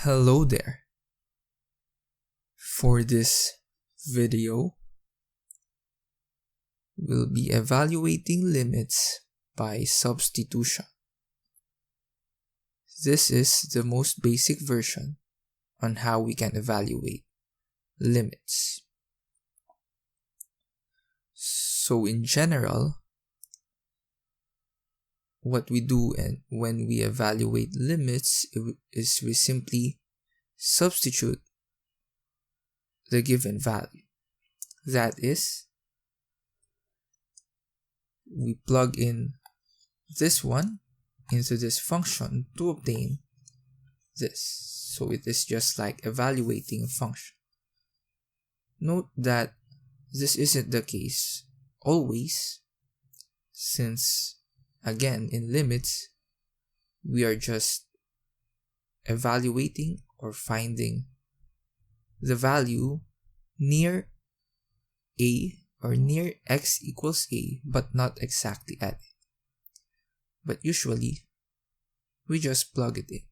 Hello there. For this video, we'll be evaluating limits by substitution. This is the most basic version on how we can evaluate limits. So in general, what we do when we evaluate limits is we simply substitute the given value. That is, we plug in this one into this function to obtain this. So it is just like evaluating a function. Note that this isn't the case always, since again in limits we are just evaluating or finding the value near a or near x equals a, but not exactly at it. But usually we just plug it in.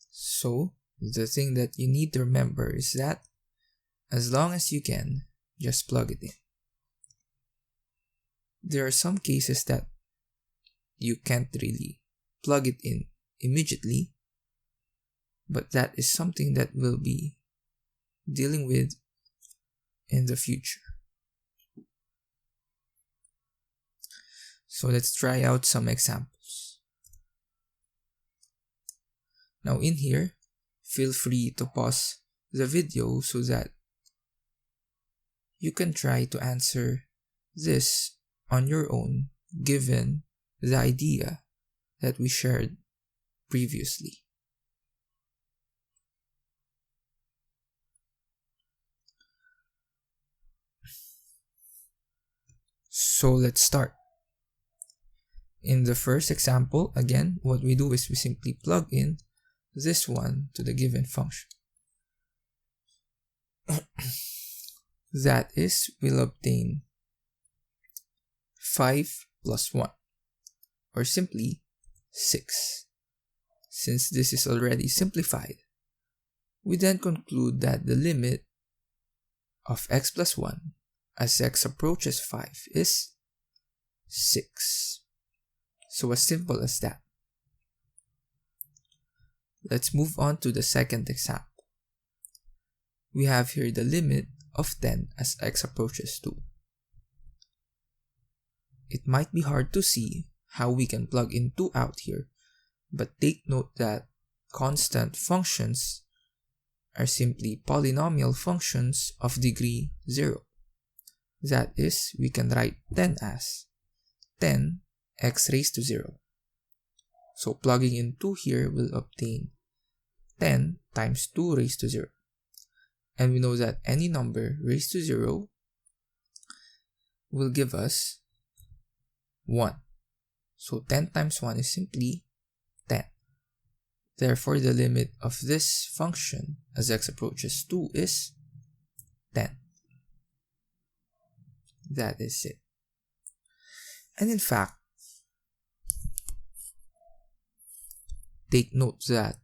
So the thing that you need to remember is that as long as you can, just plug it in. There are some cases that you can't really plug it in immediately, but that is something that we'll be dealing with in the future. So let's try out some examples. Now in here, feel free to pause the video so that you can try to answer this on your own, given the idea that we shared previously. So let's start. In the first example, again, what we do is we simply plug in this one to the given function. That is, we'll obtain 5 plus 1, or simply 6. Since this is already simplified, we then conclude that the limit of x plus 1 as x approaches 5 is 6. So as simple as that. Let's move on to the second example. We have here the limit of 10 as x approaches 2. It might be hard to see how we can plug in 2 out here, but take note that constant functions are simply polynomial functions of degree 0. That is, we can write 10 as 10 x raised to 0. So plugging in 2 here will obtain 10 times 2 raised to 0. And we know that any number raised to 0 will give us 1. So 10 times 1 is simply 10. Therefore, the limit of this function as x approaches 2 is 10. That is it. And in fact, take note that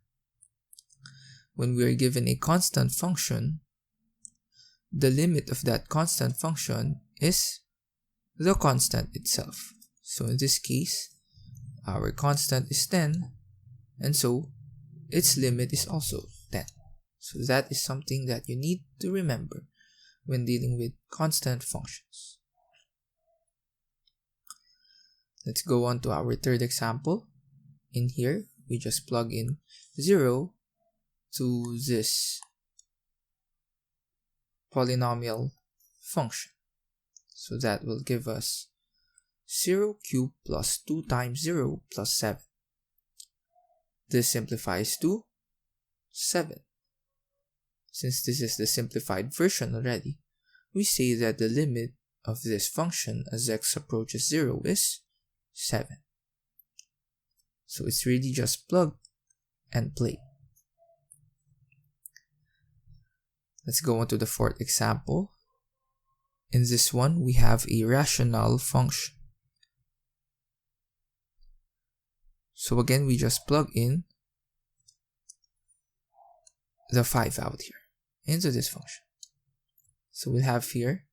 when we are given a constant function, the limit of that constant function is the constant itself. So in this case, our constant is 10, and so its limit is also 10. So that is something that you need to remember when dealing with constant functions. Let's go on to our third example. In here, we just plug in 0 to this polynomial function. So that will give us 0 cubed plus 2 times 0 plus 7. This simplifies to 7. Since this is the simplified version already, we say that the limit of this function as x approaches 0 is 7. So it's really just plug and play. Let's go on to the fourth example. In this one, we have a rational function. So again, we just plug in the 5 out here into this function. So we'll have here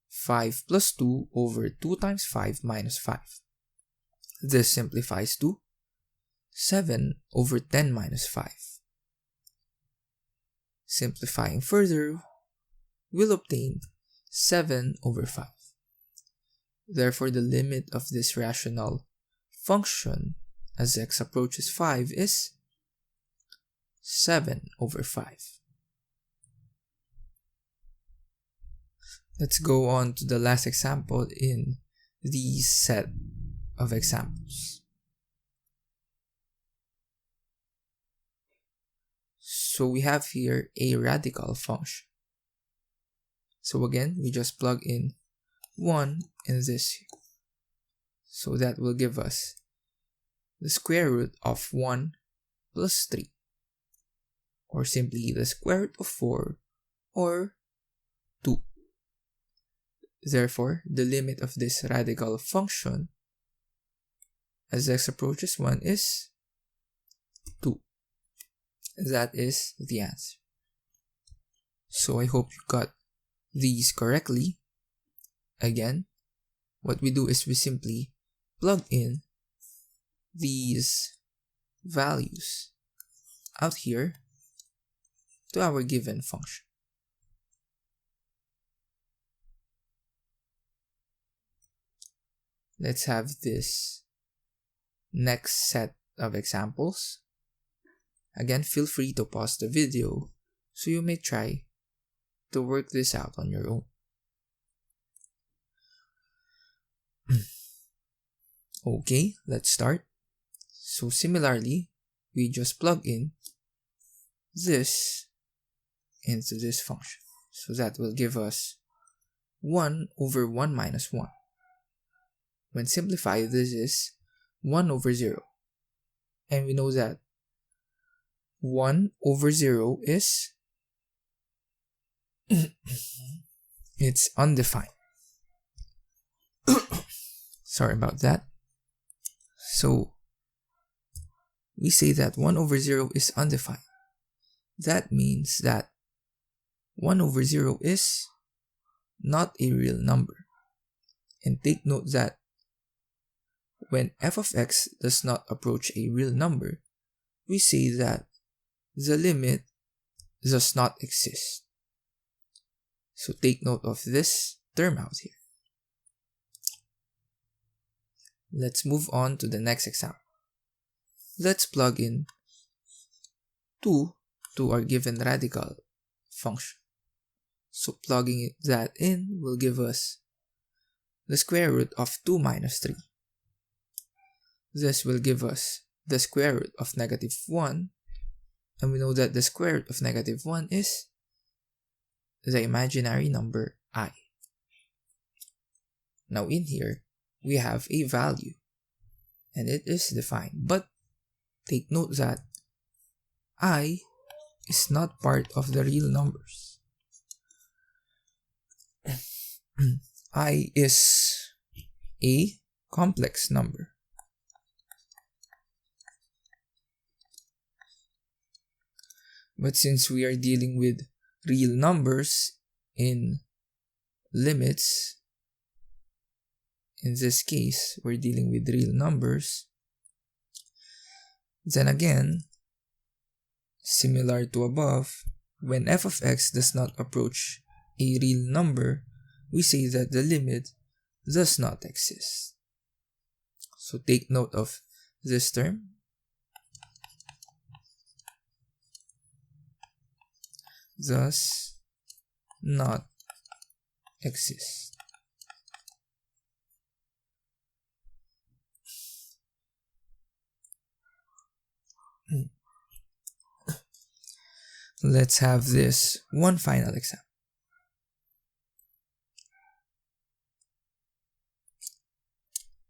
5 plus 2 over 2 times 5 minus 5. This simplifies to 7 over 10 minus 5. Simplifying further, we'll obtain 7 over 5. Therefore, the limit of this rational function as x approaches 5 is 7 over 5. Let's go on to the last example in these set of examples. So we have here a radical function. So again, we just plug in 1 in this here. So that will give us the square root of 1 plus 3. Or simply the square root of 4 or 2. Therefore, the limit of this radical function as x approaches 1 is 2. That is the answer. So I hope you got these correctly. Again, what we do is we simply plug in these values out here to our given function. Let's have this next set of examples. Again, feel free to pause the video so you may try to work this out on your own. Okay, let's start. So similarly, we just plug in this into this function. So that will give us 1 over 1 minus 1. When simplified, this is 1 over 0. And we know that 1 over 0 is it's undefined. Sorry about that. So we say that 1 over 0 is undefined. That means that 1 over 0 is not a real number. And take note that when f of x does not approach a real number, we say that the limit does not exist. So take note of this term out here. Let's move on to the next example. Let's plug in 2 to our given radical function. So plugging that in will give us the square root of 2 minus 3. This will give us the square root of negative 1. And we know that the square root of negative 1 is the imaginary number I. Now in here, we have a value. And it is defined. But take note that I is not part of the real numbers. I is a complex number. But since we are dealing with real numbers in limits, in this case, we're dealing with real numbers, then again, similar to above, when f of x does not approach a real number, we say that the limit does not exist. So take note of this term. Does not exist. Let's have this one final example.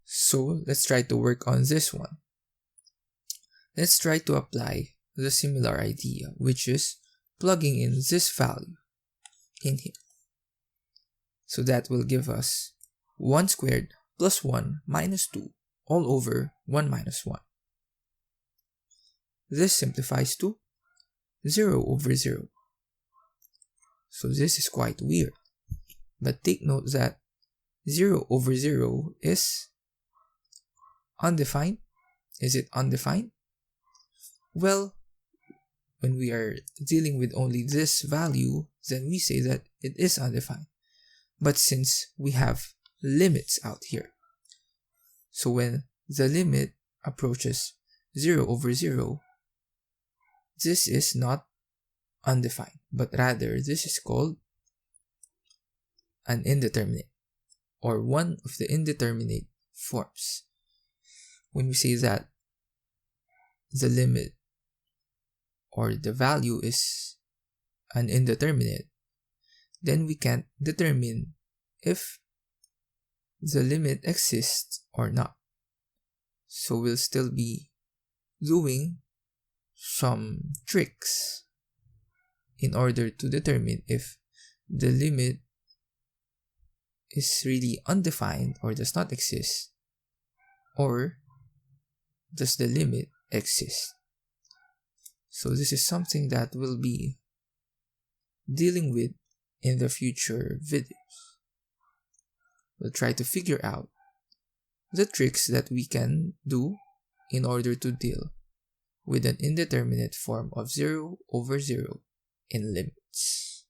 So let's try to work on this one. Let's try to apply the similar idea, which is plugging in this value in here. So that will give us 1 squared plus 1 minus 2 all over 1 minus 1. This simplifies to 0 over 0. So this is quite weird. But take note that 0 over 0 is undefined. Is it undefined? Well, when we are dealing with only this value, then we say that it is undefined. But since we have limits out here, so when the limit approaches 0 over 0, this is not undefined, but rather this is called an indeterminate, or one of the indeterminate forms. When we say that the limit or the value is an indeterminate, then we can't determine if the limit exists or not. So we'll still be doing some tricks in order to determine if the limit is really undefined or does not exist, or does the limit exist. So this is something that we'll be dealing with in the future videos. We'll try to figure out the tricks that we can do in order to deal with an indeterminate form of 0 over 0 in limits.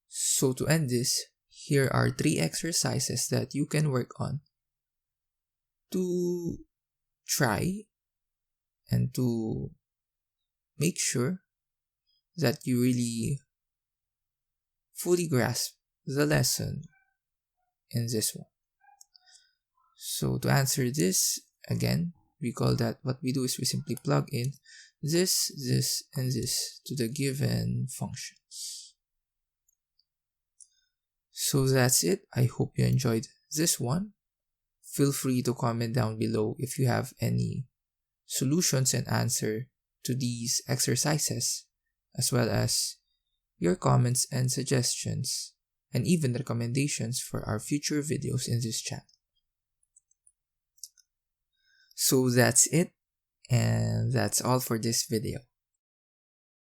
So to end this, here are 3 exercises that you can work on to try and to make sure that you really fully grasp the lesson in this one. So to answer this, again, recall that what we do is we simply plug in this, and this to the given functions. So that's it. I hope you enjoyed this one. Feel free to comment down below if you have any solutions and answer to these exercises, as well as your comments and suggestions, and even recommendations for our future videos in this channel. So that's it, and that's all for this video.